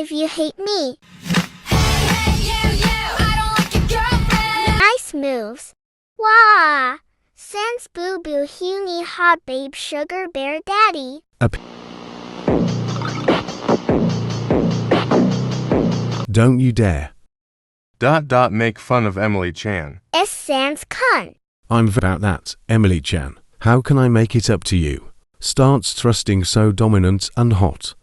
if you hate me. Nice moves. Wah! Sans boo boo Huey hot babe sugar bear daddy. Don't you dare. Make fun of Emily Chan. S sans cunt. I'm about that, Emily Chan. How can I make it up to you? Starts thrusting so dominant and hot.